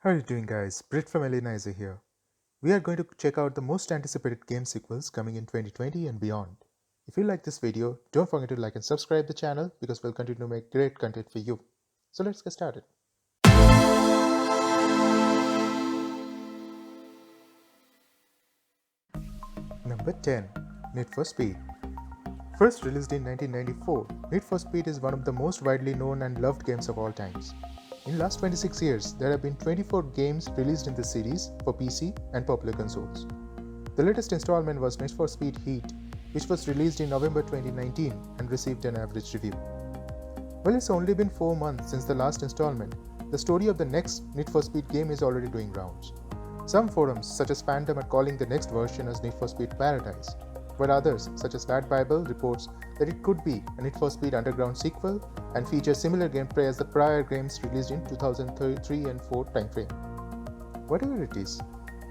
How are you doing, guys? Brit from Elenizer here. We are going to check out the most anticipated game sequels coming in 2020 and beyond. If you like this video, don't forget to like and subscribe the channel because we'll continue to make great content for you. So let's get started. Number 10. Need for Speed. First released in 1994, Need for Speed is one of the most widely known and loved games of all times. In the last 26 years, there have been 24 games released in the series for PC and popular consoles. The latest installment was Need for Speed Heat, which was released in November 2019 and received an average review. Well, it's only been 4 months since the last installment. The story of the next Need for Speed game is already doing rounds. Some forums, such as Phantom, are calling the next version as Need for Speed Paradise, while others, such as Bad Bible, reports that it could be a Need for Speed Underground sequel and feature similar gameplay as the prior games released in 2003 and 4 timeframe. Whatever it is,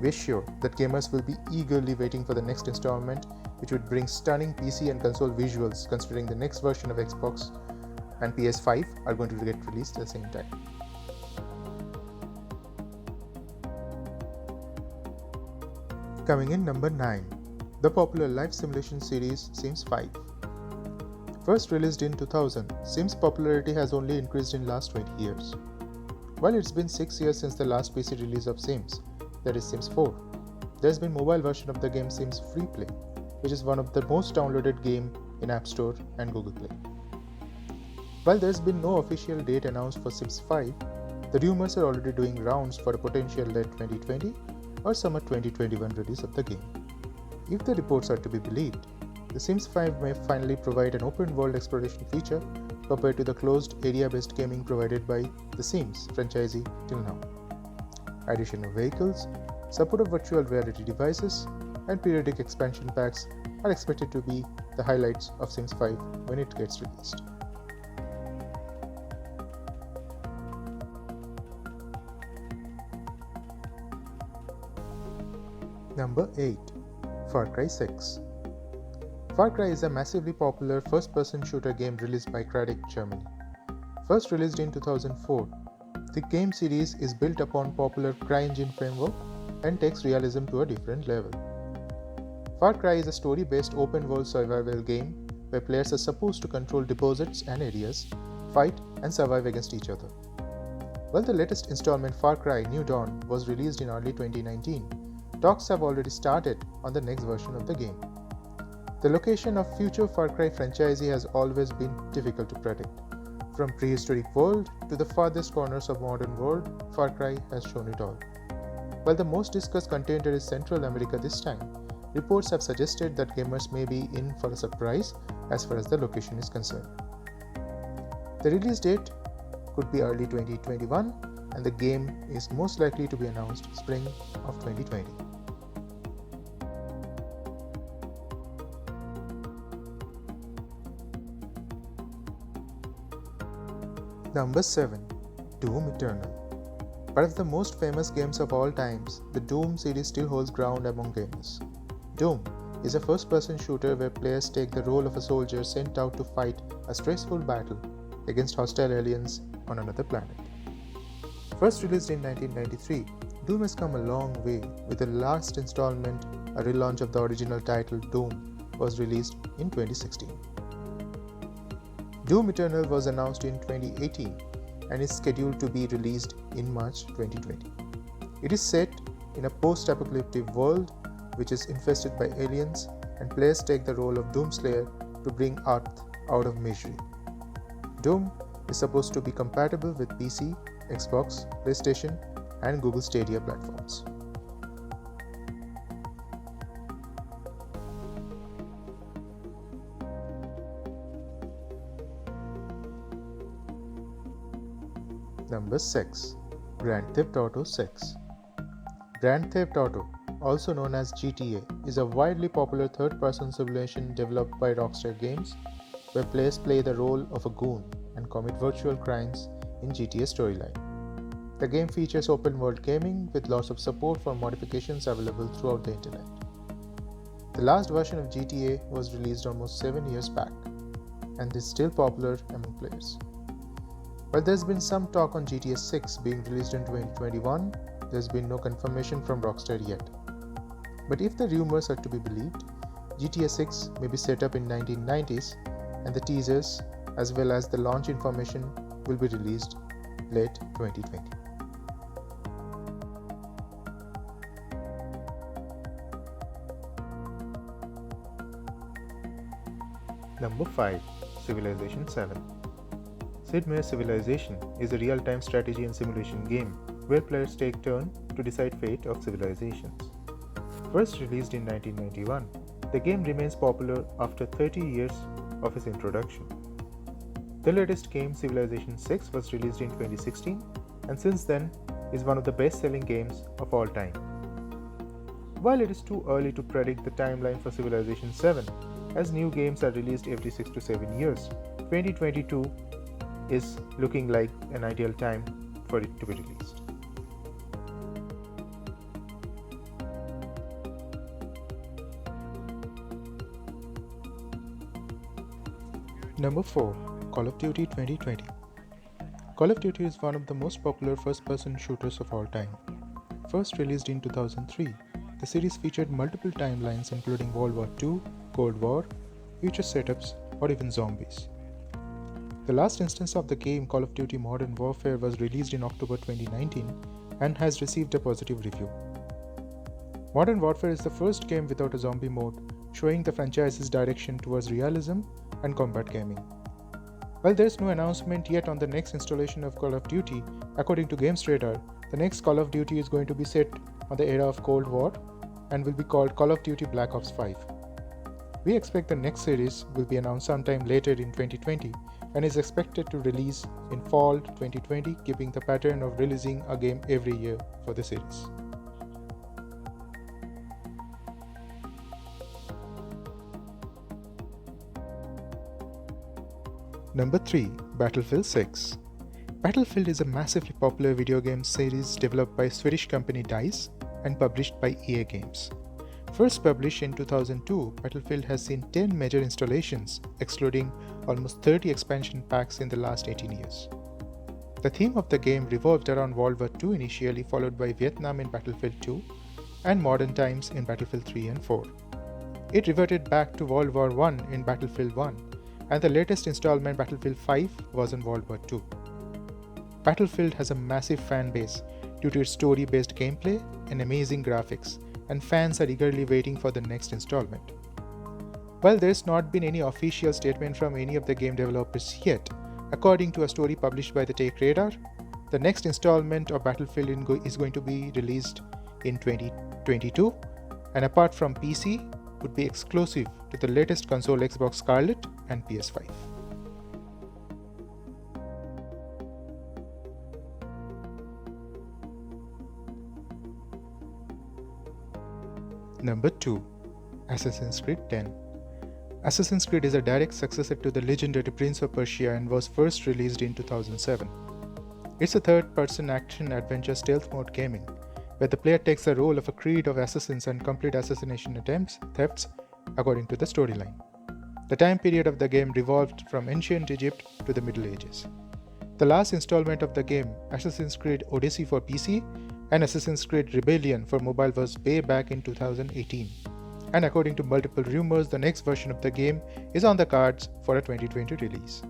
we're sure that gamers will be eagerly waiting for the next installment, which would bring stunning PC and console visuals, considering the next version of Xbox and PS5 are going to get released at the same time. Coming in number 9, the popular life simulation series Sims 5. First released in 2000, Sims' popularity has only increased in last 20 years. While it's been 6 years since the last PC release of Sims, that is Sims 4, there's been mobile version of the game Sims Free Play, which is one of the most downloaded game in App Store and Google Play. While there's been no official date announced for Sims 5, the rumors are already doing rounds for a potential late 2020 or summer 2021 release of the game. If the reports are to be believed, The Sims 5 may finally provide an open-world exploration feature compared to the closed area-based gaming provided by The Sims franchisee till now. Addition of vehicles, support of virtual reality devices, and periodic expansion packs are expected to be the highlights of Sims 5 when it gets released. Number 8. Far Cry 6. Far Cry is a massively popular first-person shooter game released by Crytek Germany. First released in 2004, the game series is built upon popular CryEngine framework and takes realism to a different level. Far Cry is a story-based open-world survival game where players are supposed to control deposits and areas, fight and survive against each other. While the latest installment Far Cry New Dawn was released in early 2019, talks have already started on the next version of the game. The location of future Far Cry franchise has always been difficult to predict. From prehistoric world to the farthest corners of modern world, Far Cry has shown it all. While the most discussed contender is Central America this time, reports have suggested that gamers may be in for a surprise as far as the location is concerned. The release date could be early 2021 and the game is most likely to be announced spring of 2020. Number 7. Doom Eternal. One of the most famous games of all times, the Doom series still holds ground among gamers. Doom is a first-person shooter where players take the role of a soldier sent out to fight a stressful battle against hostile aliens on another planet. First released in 1993, Doom has come a long way, with the last installment, a relaunch of the original title Doom, was released in 2016. Doom Eternal was announced in 2018 and is scheduled to be released in March 2020. It is set in a post-apocalyptic world which is infested by aliens, and players take the role of Doomslayer to bring Earth out of misery. Doom is supposed to be compatible with PC, Xbox, PlayStation, and Google Stadia platforms. Number 6. Grand Theft Auto 6. Grand Theft Auto, also known as GTA, is a widely popular third-person simulation developed by Rockstar Games, where players play the role of a goon and commit virtual crimes in GTA storyline. The game features open-world gaming with lots of support for modifications available throughout the internet. The last version of GTA was released almost 7 years back, and is still popular among players. While there's been some talk on GTA 6 being released in 2021, there's been no confirmation from Rockstar yet. But if the rumors are to be believed, GTA 6 may be set up in 1990s and the teasers as well as the launch information will be released late 2020. Number 5. Civilization 7. Sid Meier's Civilization is a real-time strategy and simulation game where players take turns to decide fate of civilizations. First released in 1991, the game remains popular after 30 years of its introduction. The latest game, Civilization 6, was released in 2016 and since then is one of the best-selling games of all time. While it is too early to predict the timeline for Civilization 7, as new games are released every 6 to 7 years, 2022 is looking like an ideal time for it to be released. Number 4. Call of Duty 2020. Call of Duty is one of the most popular first-person shooters of all time. First released in 2003, the series featured multiple timelines including World War II, Cold War, future setups, or even zombies. The last instance of the game, Call of Duty Modern Warfare, was released in October 2019 and has received a positive review. Modern Warfare is the first game without a zombie mode, showing the franchise's direction towards realism and combat gaming. While there is no announcement yet on the next installation of Call of Duty, according to GamesRadar, the next Call of Duty is going to be set on the era of Cold War and will be called Call of Duty Black Ops 5. We expect the next series will be announced sometime later in 2020 and is expected to release in fall 2020, keeping the pattern of releasing a game every year for the series. Number 3. Battlefield 6. Battlefield is a massively popular video game series developed by Swedish company DICE and published by EA Games. First published in 2002, Battlefield has seen 10 major installations, excluding almost 30 expansion packs in the last 18 years. The theme of the game revolved around World War II initially, followed by Vietnam in Battlefield 2 and modern times in Battlefield 3 and 4. It reverted back to World War I in Battlefield 1, and the latest installment, Battlefield 5, was in World War II. Battlefield has a massive fan base due to its story-based gameplay and amazing graphics, and fans are eagerly waiting for the next installment. While there's not been any official statement from any of the game developers yet, according to a story published by the Tech Radar, the next installment of Battlefield is going to be released in 2022, and apart from PC, would be exclusive to the latest console Xbox Scarlet and PS5. Number 2. Assassin's Creed 10. Assassin's Creed is a direct successor to the legendary Prince of Persia and was first released in 2007. It's a third-person action-adventure stealth mode gaming, where the player takes the role of a creed of assassins and complete assassination thefts according to the storyline. The time period of the game revolved from ancient Egypt to the Middle Ages. The last installment of the game, Assassin's Creed Odyssey for PC and Assassin's Creed Rebellion for mobile, was way back in 2018. And according to multiple rumors, the next version of the game is on the cards for a 2020 release.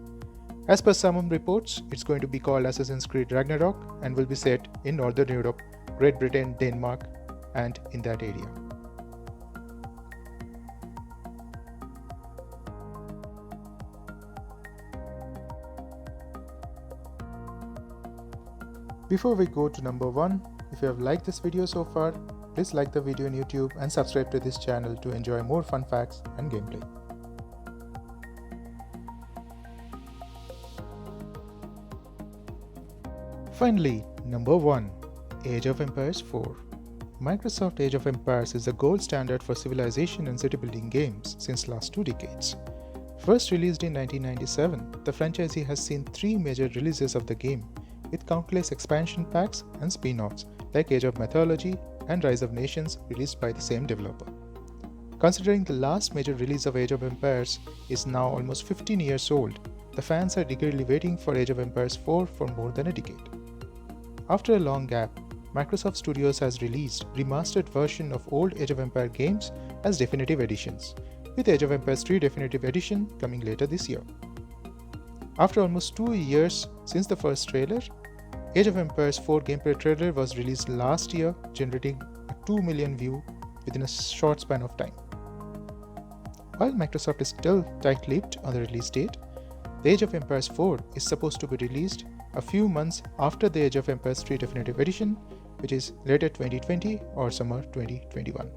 As per some reports, it's going to be called Assassin's Creed Ragnarok and will be set in Northern Europe, Great Britain, Denmark, and in that area. Before we go to number 1, if you have liked this video so far, please like the video on YouTube and subscribe to this channel to enjoy more fun facts and gameplay. Finally, number 1. Age of Empires 4. Microsoft Age of Empires is the gold standard for civilization and city building games since last 2 decades. First released in 1997, the franchisee has seen 3 major releases of the game, with countless expansion packs and spin-offs like Age of Mythology and Rise of Nations released by the same developer. Considering the last major release of Age of Empires is now almost 15 years old, the fans are eagerly waiting for Age of Empires 4 for more than a decade. After a long gap, Microsoft Studios has released remastered version of old Age of Empires games as definitive editions, with Age of Empires 3 Definitive Edition coming later this year. After almost 2 years since the first trailer, Age of Empires 4 gameplay trailer was released last year, generating a 2 million view within a short span of time. While Microsoft is still tight-lipped on the release date, the Age of Empires 4 is supposed to be released a few months after the Age of Empires 3 Definitive Edition, which is later 2020 or summer 2021.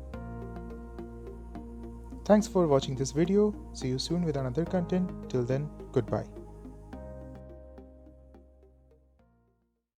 Thanks for watching this video. See you soon with another content. Till then, goodbye.